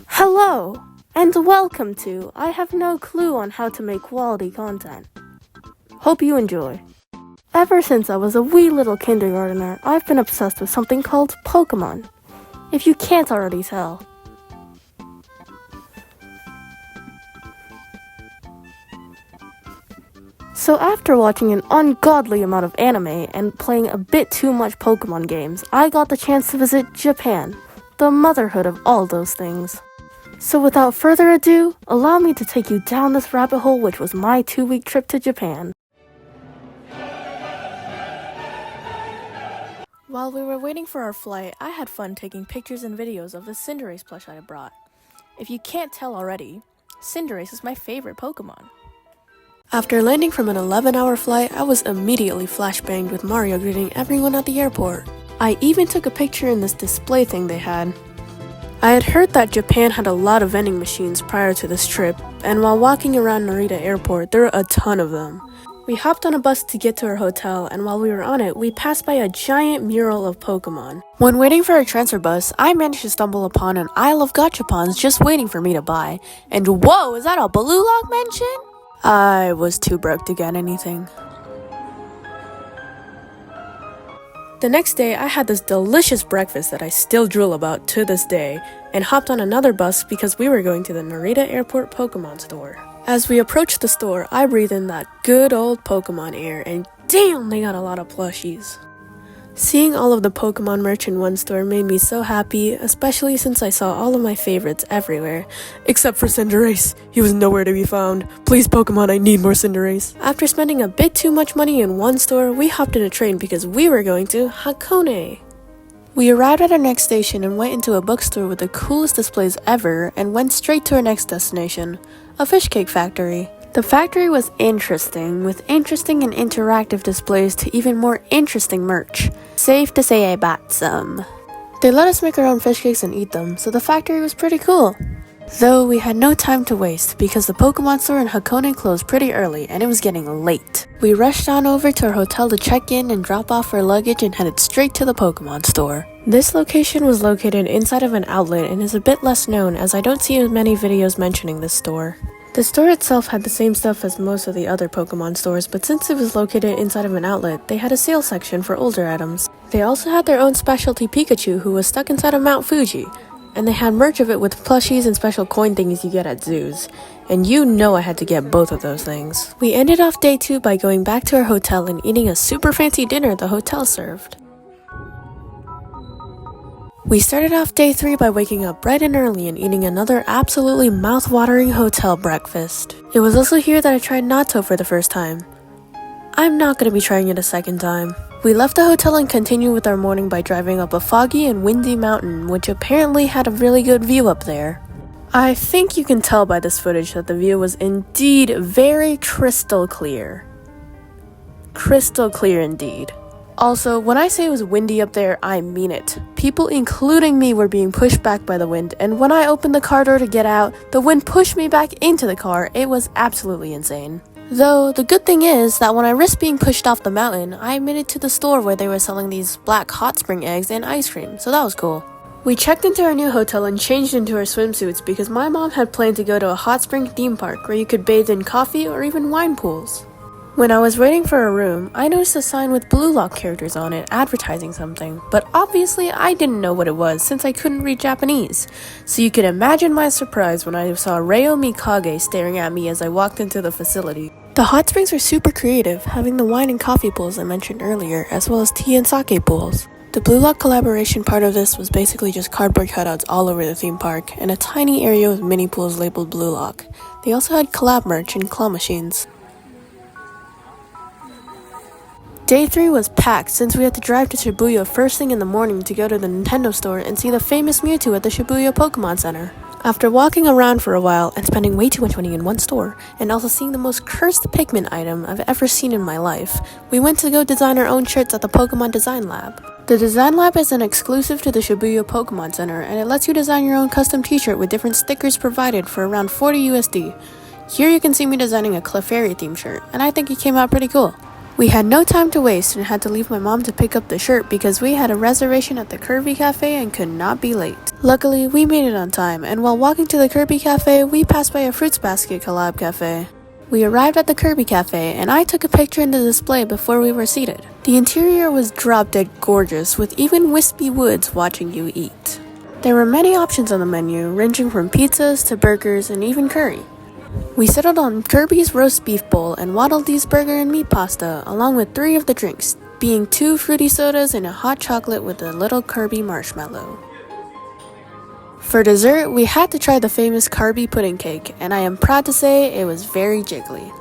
Hello, and welcome to I Have No Clue on How to Make Quality Content. Hope you enjoy. Ever since I was a wee little kindergartner, I've been obsessed with something called Pokemon, if you can't already tell. So after watching an ungodly amount of anime and playing a bit too much Pokemon games, I got the chance to visit Japan, the motherhood of all those things. So without further ado, allow me to take you down this rabbit hole, which was my 2-week trip to Japan. While we were waiting for our flight, I had fun taking pictures and videos of the Cinderace plush I brought. If you can't tell already, Cinderace is my favorite Pokemon. After landing from an 11-hour flight, I was immediately flashbanged with Mario greeting everyone at the airport. I even took a picture in this display thing they had. I had heard that Japan had a lot of vending machines prior to this trip, and while walking around Narita Airport, there were a ton of them. We hopped on a bus to get to our hotel, and while we were on it, we passed by a giant mural of Pokemon. When waiting for our transfer bus, I managed to stumble upon an aisle of gachapons just waiting for me to buy. And whoa, is that a Blue Lock mention? I was too broke to get anything. The next day, I had this delicious breakfast that I still drool about to this day, and hopped on another bus because we were going to the Narita Airport Pokemon store. As we approached the store, I breathed in that good old Pokemon air, and damn, they got a lot of plushies. Seeing all of the Pokemon merch in one store made me so happy, especially since I saw all of my favorites everywhere. Except for Cinderace. He was nowhere to be found. Please Pokemon, I need more Cinderace. After spending a bit too much money in one store, we hopped in a train because we were going to Hakone. We arrived at our next station and went into a bookstore with the coolest displays ever and went straight to our next destination, a fish cake factory. The factory was interesting, with interesting and interactive displays to even more interesting merch. Safe to say I bought some. They let us make our own fish cakes and eat them, so the factory was pretty cool. Though we had no time to waste because the Pokemon store in Hakone closed pretty early and it was getting late. We rushed on over to our hotel to check in and drop off our luggage and headed straight to the Pokemon store. This location was located inside of an outlet and is a bit less known as I don't see as many videos mentioning this store. The store itself had the same stuff as most of the other Pokemon stores, but since it was located inside of an outlet, they had a sale section for older items. They also had their own specialty Pikachu who was stuck inside of Mount Fuji, and they had merch of it with plushies and special coin things you get at zoos. And you know I had to get both of those things. We ended off day 2 by going back to our hotel and eating a super fancy dinner the hotel served. We started off day 3 by waking up bright and early and eating another absolutely mouth-watering hotel breakfast. It was also here that I tried natto for the first time. I'm not going to be trying it a second time. We left the hotel and continued with our morning by driving up a foggy and windy mountain, which apparently had a really good view up there. I think you can tell by this footage that the view was indeed very crystal clear. Crystal clear indeed. Also, when I say it was windy up there, I mean it. People, including me, were being pushed back by the wind, and when I opened the car door to get out, the wind pushed me back into the car. It was absolutely insane. Though, the good thing is that when I risked being pushed off the mountain, I made it to the store where they were selling these black hot spring eggs and ice cream, so that was cool. We checked into our new hotel and changed into our swimsuits because my mom had planned to go to a hot spring theme park where you could bathe in coffee or even wine pools. When I was waiting for a room, I noticed a sign with Blue Lock characters on it advertising something, but obviously I didn't know what it was since I couldn't read Japanese. So you can imagine my surprise when I saw Reo Mikage staring at me as I walked into the facility. The hot springs were super creative, having the wine and coffee pools I mentioned earlier, as well as tea and sake pools. The Blue Lock collaboration part of this was basically just cardboard cutouts all over the theme park, and a tiny area with mini pools labeled Blue Lock. They also had collab merch and claw machines. Day 3 was packed since we had to drive to Shibuya first thing in the morning to go to the Nintendo store and see the famous Mewtwo at the Shibuya Pokemon Center. After walking around for a while and spending way too much money in one store, and also seeing the most cursed Pikmin item I've ever seen in my life, we went to go design our own shirts at the Pokemon Design Lab. The Design Lab is an exclusive to the Shibuya Pokemon Center, and it lets you design your own custom t-shirt with different stickers provided for around 40 USD. Here you can see me designing a Clefairy themed shirt, and I think it came out pretty cool. We had no time to waste and had to leave my mom to pick up the shirt because we had a reservation at the Kirby Cafe and could not be late. Luckily, we made it on time, and while walking to the Kirby Cafe, we passed by a Fruits Basket collab cafe. We arrived at the Kirby Cafe, and I took a picture in the display before we were seated. The interior was drop-dead gorgeous, with even wispy woods watching you eat. There were many options on the menu, ranging from pizzas to burgers and even curry. We settled on Kirby's roast beef bowl and waddled Dee's burger and meat pasta, along with 3 of the drinks, being 2 fruity sodas and a hot chocolate with a little Kirby marshmallow. For dessert, we had to try the famous Kirby pudding cake, and I am proud to say it was very jiggly.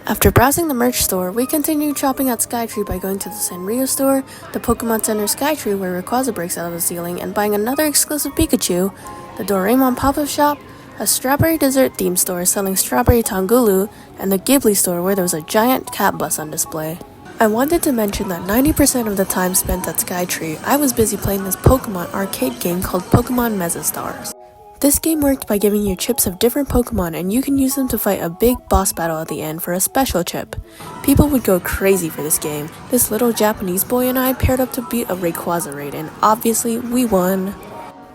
After browsing the merch store, we continued shopping at Skytree by going to the Sanrio store, the Pokemon Center Skytree where Rayquaza breaks out of the ceiling, and buying another exclusive Pikachu, the Doraemon pop-up shop, a strawberry dessert theme store selling strawberry tangulu, and the Ghibli store where there was a giant cat bus on display. I wanted to mention that 90% of the time spent at Skytree, I was busy playing this Pokemon arcade game called Pokemon Mesastars. This game worked by giving you chips of different Pokemon, and you can use them to fight a big boss battle at the end for a special chip. People would go crazy for this game. This little Japanese boy and I paired up to beat a Rayquaza raid, and obviously we won.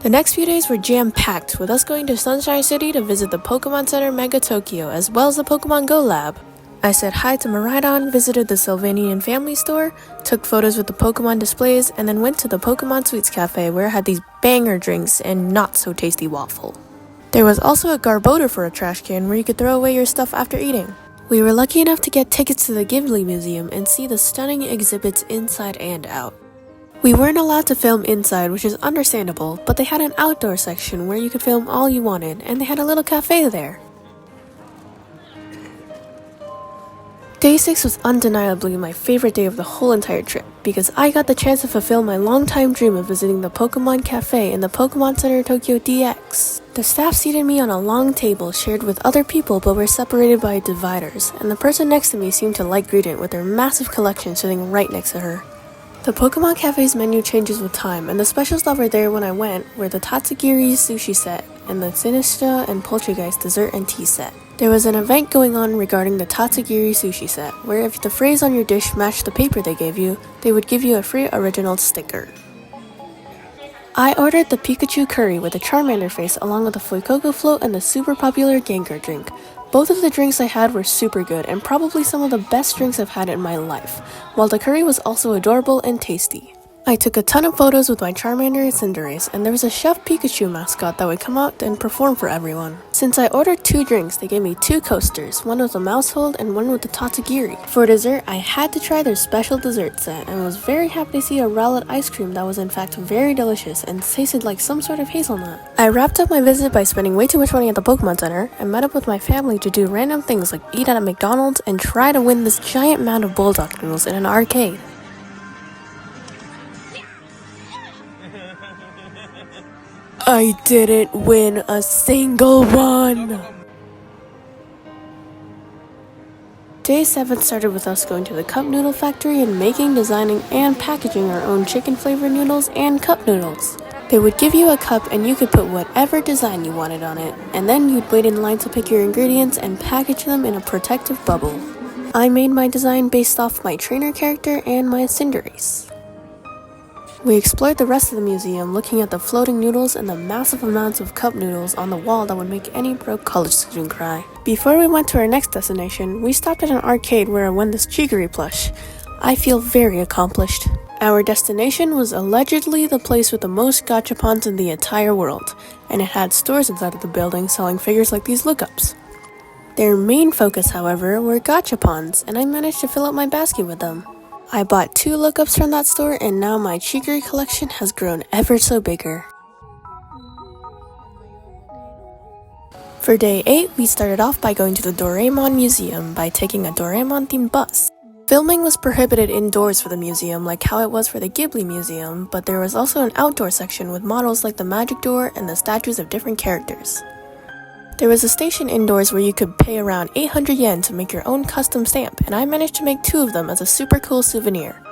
The next few days were jam-packed, with us going to Sunshine City to visit the Pokemon Center Mega Tokyo, as well as the Pokemon Go Lab. I said hi to Miraidon, visited the Sylvanian Family Store, took photos with the Pokemon displays, and then went to the Pokemon Sweets Cafe where I had these banger drinks and not-so-tasty waffle. There was also a Garbodor for a trash can where you could throw away your stuff after eating. We were lucky enough to get tickets to the Ghibli Museum and see the stunning exhibits inside and out. We weren't allowed to film inside, which is understandable, but they had an outdoor section where you could film all you wanted, and they had a little cafe there. Day 6 was undeniably my favorite day of the whole entire trip, because I got the chance to fulfill my long-time dream of visiting the Pokemon Cafe in the Pokemon Center Tokyo DX. The staff seated me on a long table shared with other people but were separated by dividers, and the person next to me seemed to like greet it with their massive collection sitting right next to her. The Pokemon Cafe's menu changes with time, and the specials that were there when I went were the Tatsugiri sushi set and the Sinistra and Poltergeist dessert and tea set. There was an event going on regarding the Tatsugiri sushi set, where if the phrase on your dish matched the paper they gave you, they would give you a free original sticker. I ordered the Pikachu curry with a Charmander face along with the Fuecoco float and the super popular Gengar drink. Both of the drinks I had were super good and probably some of the best drinks I've had in my life, while the curry was also adorable and tasty. I took a ton of photos with my Charmander and Cinderace, and there was a Chef Pikachu mascot that would come out and perform for everyone. Since I ordered 2 drinks, they gave me 2 coasters, one with a mouse hold and one with the Tatsugiri. For dessert, I had to try their special dessert set, and was very happy to see a Rowlet ice cream that was in fact very delicious and tasted like some sort of hazelnut. I wrapped up my visit by spending way too much money at the Pokemon Center, and met up with my family to do random things like eat at a McDonald's and try to win this giant mound of Bulldog noodles in an arcade. I didn't win a single one! Day 7 started with us going to the Cup Noodle Factory and making, designing, and packaging our own chicken-flavored noodles and cup noodles. They would give you a cup and you could put whatever design you wanted on it, and then you'd wait in line to pick your ingredients and package them in a protective bubble. I made my design based off my trainer character and my Cinderace. We explored the rest of the museum, looking at the floating noodles and the massive amounts of cup noodles on the wall that would make any broke college student cry. Before we went to our next destination, we stopped at an arcade where I won this Chigiri plush. I feel very accomplished. Our destination was allegedly the place with the most gachapons in the entire world, and it had stores inside of the building selling figures like these lookups. Their main focus, however, were gachapons, and I managed to fill up my basket with them. I bought 2 lookups from that store, and now my Chigiri collection has grown ever so bigger. For day 8, we started off by going to the Doraemon Museum by taking a Doraemon-themed bus. Filming was prohibited indoors for the museum like how it was for the Ghibli Museum, but there was also an outdoor section with models like the Magic Door and the statues of different characters. There was a station indoors where you could pay around 800 yen to make your own custom stamp, and I managed to make 2 of them as a super cool souvenir.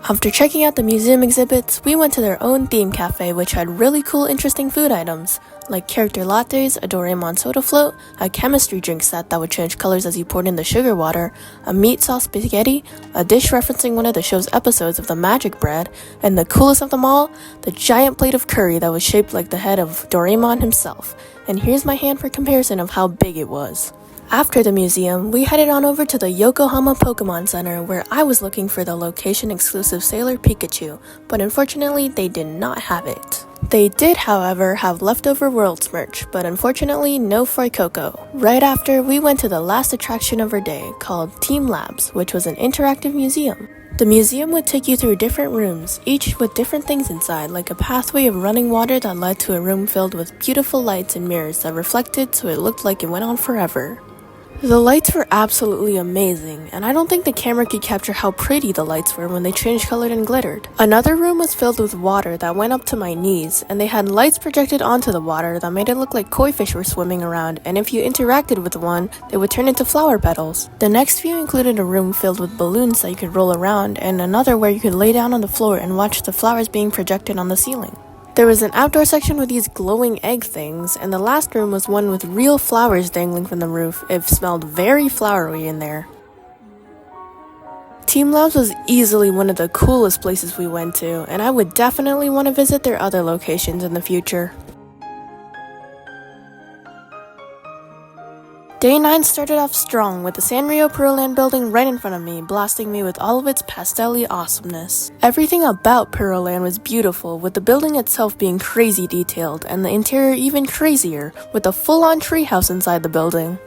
After checking out the museum exhibits, we went to their own theme cafe which had really cool interesting food items, like character lattes, a Doraemon soda float, a chemistry drink set that would change colors as you poured in the sugar water, a meat sauce spaghetti, a dish referencing one of the show's episodes of the magic bread, and the coolest of them all, the giant plate of curry that was shaped like the head of Doraemon himself. And here's my hand for comparison of how big it was. After the museum, we headed on over to the Yokohama Pokemon Center where I was looking for the location-exclusive Sailor Pikachu, but unfortunately they did not have it. They did, however, have leftover Worlds merch, but unfortunately no Fuecoco. Right after, we went to the last attraction of our day, called Team Labs, which was an interactive museum. The museum would take you through different rooms, each with different things inside, like a pathway of running water that led to a room filled with beautiful lights and mirrors that reflected so it looked like it went on forever. The lights were absolutely amazing, and I don't think the camera could capture how pretty the lights were when they changed colored and glittered. Another room was filled with water that went up to my knees, and they had lights projected onto the water that made it look like koi fish were swimming around, and if you interacted with one, they would turn into flower petals. The next view included a room filled with balloons that you could roll around, and another where you could lay down on the floor and watch the flowers being projected on the ceiling. There was an outdoor section with these glowing egg things, and the last room was one with real flowers dangling from the roof. It smelled very flowery in there. Team Labs was easily one of the coolest places we went to, and I would definitely want to visit their other locations in the future. Day 9 started off strong with the Sanrio Pearland building right in front of me, blasting me with all of its pastel-y awesomeness. Everything about Pearland was beautiful, with the building itself being crazy detailed, and the interior even crazier, with a full-on treehouse inside the building.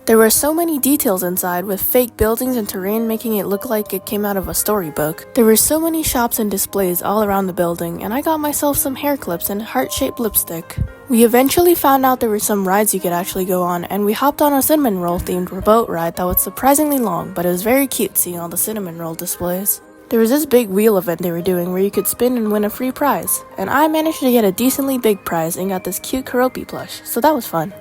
There were so many details inside, with fake buildings and terrain making it look like it came out of a storybook. There were so many shops and displays all around the building, and I got myself some hair clips and heart-shaped lipstick. We eventually found out there were some rides you could actually go on, and we hopped on a cinnamon roll themed boat ride that was surprisingly long, but it was very cute seeing all the cinnamon roll displays. There was this big wheel event they were doing where you could spin and win a free prize, and I managed to get a decently big prize and got this cute Karopi plush, so that was fun.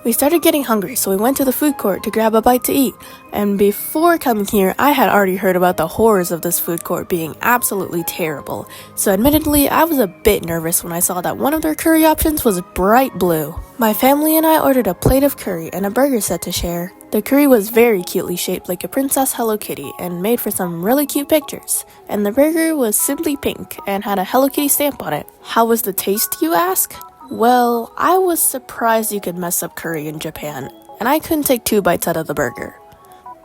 We started getting hungry, so we went to the food court to grab a bite to eat, and before coming here, I had already heard about the horrors of this food court being absolutely terrible, so admittedly, I was a bit nervous when I saw that one of their curry options was bright blue. My family and I ordered a plate of curry and a burger set to share. The curry was very cutely shaped like a Princess Hello Kitty and made for some really cute pictures, and the burger was simply pink and had a Hello Kitty stamp on it. How was the taste, you ask? Well, I was surprised you could mess up curry in Japan, and I couldn't take 2 bites out of the burger.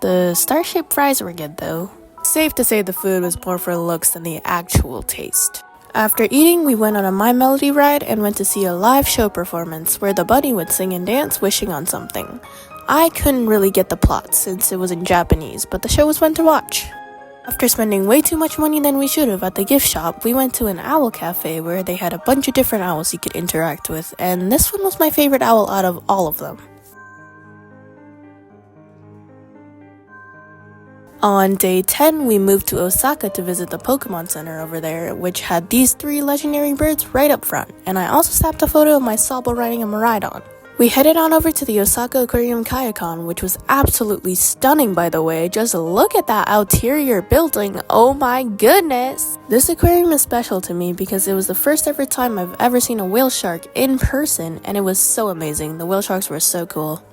The star-shaped fries were good though. Safe to say the food was more for looks than the actual taste. After eating, we went on a My Melody ride and went to see a live show performance where the bunny would sing and dance wishing on something. I couldn't really get the plot since it was in Japanese, but the show was fun to watch. After spending way too much money than we should have at the gift shop, we went to an owl cafe where they had a bunch of different owls you could interact with, and this one was my favorite owl out of all of them. On day 10, we moved to Osaka to visit the Pokemon Center over there, which had these 3 legendary birds right up front, and I also snapped a photo of my Sabo riding a Miraidon. We headed on over to the Osaka Aquarium Kayakan, which was absolutely stunning by the way. Just look at that interior building, oh my goodness! This aquarium is special to me because it was the first ever time I've ever seen a whale shark in person, and it was so amazing. The whale sharks were so cool.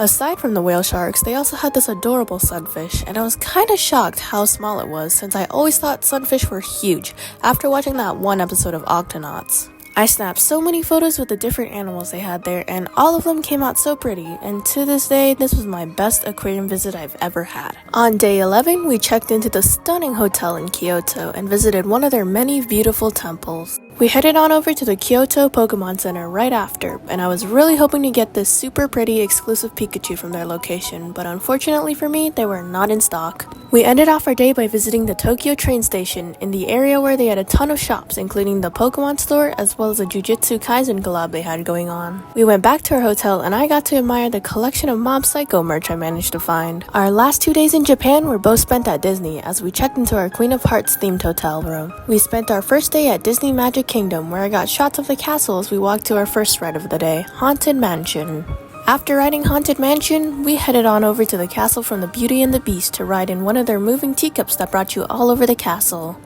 Aside from the whale sharks, they also had this adorable sunfish, and I was kinda shocked how small it was since I always thought sunfish were huge after watching that one episode of Octonauts. I snapped so many photos with the different animals they had there, and all of them came out so pretty, and to this day, this was my best aquarium visit I've ever had. On day 11, we checked into the stunning hotel in Kyoto and visited one of their many beautiful temples. We headed on over to the Kyoto Pokemon Center right after, and I was really hoping to get this super pretty exclusive Pikachu from their location, but unfortunately for me, they were not in stock. We ended off our day by visiting the Tokyo train station in the area where they had a ton of shops, including the Pokemon store as well as a Jujutsu Kaisen collab they had going on. We went back to our hotel and I got to admire the collection of Mob Psycho merch I managed to find. Our last 2 days in Japan were both spent at Disney as we checked into our Queen of Hearts themed hotel room. We spent our first day at Disney Magic Kingdom where I got shots of the castle as we walked to our first ride of the day, Haunted Mansion. After riding Haunted Mansion, we headed on over to the castle from the Beauty and the Beast to ride in one of their moving teacups that brought you all over the castle.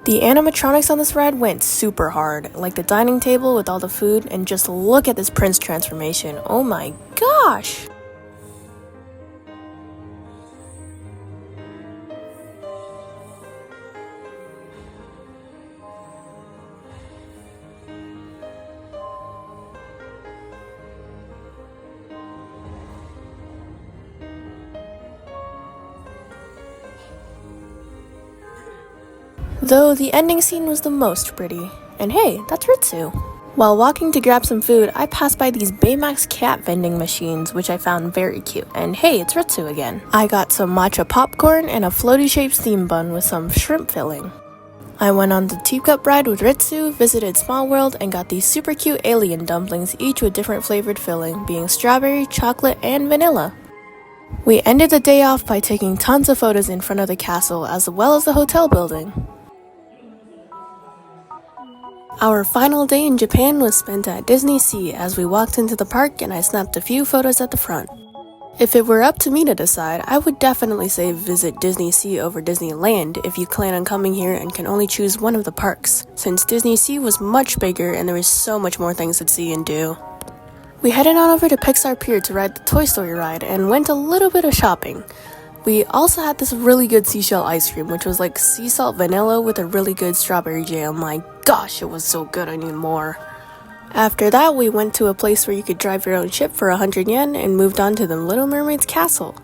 The animatronics on this ride went super hard, like the dining table with all the food, and just look at this prince transformation. Oh my gosh! Though the ending scene was the most pretty. And hey, that's Ritsu. While walking to grab some food, I passed by these Baymax cat vending machines, which I found very cute. And hey, it's Ritsu again. I got some matcha popcorn and a floaty-shaped steam bun with some shrimp filling. I went on the teacup ride with Ritsu, visited Small World, and got these super cute alien dumplings, each with different flavored filling, being strawberry, chocolate, and vanilla. We ended the day off by taking tons of photos in front of the castle, as well as the hotel building. Our final day in Japan was spent at Disney Sea as we walked into the park and I snapped a few photos at the front. If it were up to me to decide, I would definitely say visit Disney Sea over Disneyland if you plan on coming here and can only choose one of the parks, since Disney Sea was much bigger and there was so much more things to see and do. We headed on over to Pixar Pier to ride the Toy Story ride and went a little bit of shopping. We also had this really good seashell ice cream, which was like sea salt vanilla with a really good strawberry jam. My gosh, it was so good, I need more. After that, we went to a place where you could drive your own ship for 100 yen and moved on to the Little Mermaid's castle.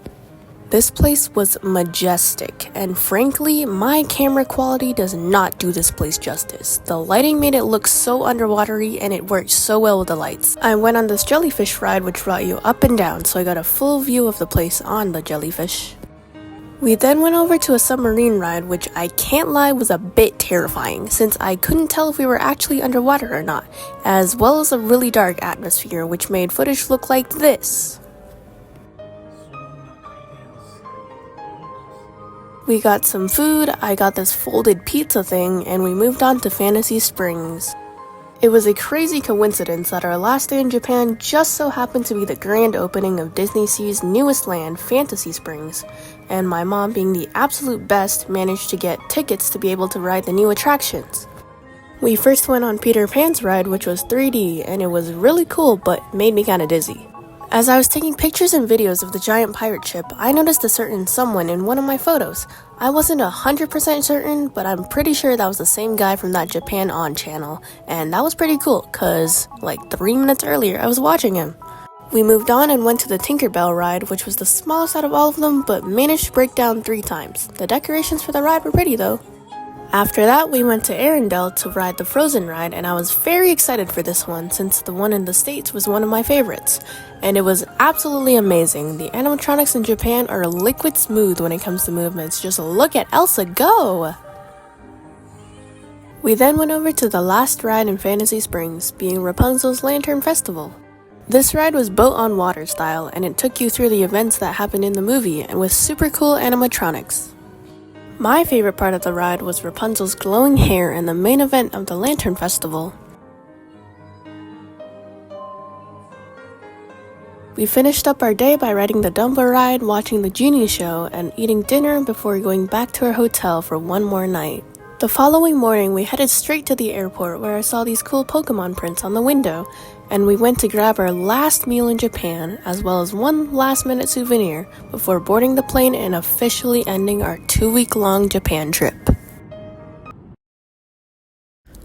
This place was majestic, and frankly, my camera quality does not do this place justice. The lighting made it look so underwatery and it worked so well with the lights. I went on this jellyfish ride which brought you up and down, so I got a full view of the place on the jellyfish. We then went over to a submarine ride, which I can't lie was a bit terrifying since I couldn't tell if we were actually underwater or not, as well as a really dark atmosphere which made footage look like this. We got some food, I got this folded pizza thing, and we moved on to Fantasy Springs. It was a crazy coincidence that our last day in Japan just so happened to be the grand opening of Disney Sea's newest land, Fantasy Springs, and my mom, being the absolute best, managed to get tickets to be able to ride the new attractions. We first went on Peter Pan's ride, which was 3D, and it was really cool but made me kinda dizzy. As I was taking pictures and videos of the giant pirate ship, I noticed a certain someone in one of my photos. I wasn't 100% certain, but I'm pretty sure that was the same guy from that Japan On channel, and that was pretty cool, cause like 3 minutes earlier I was watching him. We moved on and went to the Tinkerbell ride, which was the smallest out of all of them, but managed to break down 3 times. The decorations for the ride were pretty though. After that, we went to Arendelle to ride the Frozen ride, and I was very excited for this one since the one in the States was one of my favorites. And it was absolutely amazing. The animatronics in Japan are liquid smooth when it comes to movements. Just look at Elsa go! We then went over to the last ride in Fantasy Springs, being Rapunzel's Lantern Festival. This ride was boat on water style, and it took you through the events that happened in the movie and with super cool animatronics. My favorite part of the ride was Rapunzel's glowing hair and the main event of the Lantern Festival. We finished up our day by riding the Dumbo ride, watching the Genie show, and eating dinner before going back to our hotel for one more night. The following morning, we headed straight to the airport where I saw these cool Pokemon prints on the window, and we went to grab our last meal in Japan, as well as one last-minute souvenir, before boarding the plane and officially ending our 2-week-long Japan trip.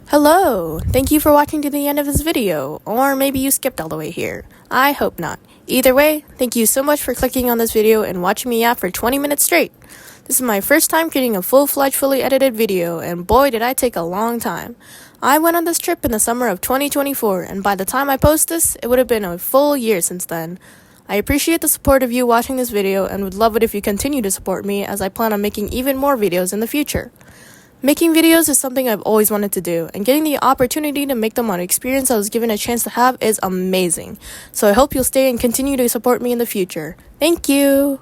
Hello! Thank you for watching to the end of this video, or maybe you skipped all the way here. I hope not. Either way, thank you so much for clicking on this video and watching me out for 20 minutes straight. This is my first time creating a full-fledged, fully edited video, and boy did I take a long time. I went on this trip in the summer of 2024, and by the time I post this, it would have been a full year since then. I appreciate the support of you watching this video and would love it if you continue to support me as I plan on making even more videos in the future. Making videos is something I've always wanted to do, and getting the opportunity to make them on an experience I was given a chance to have is amazing. So I hope you'll stay and continue to support me in the future. Thank you!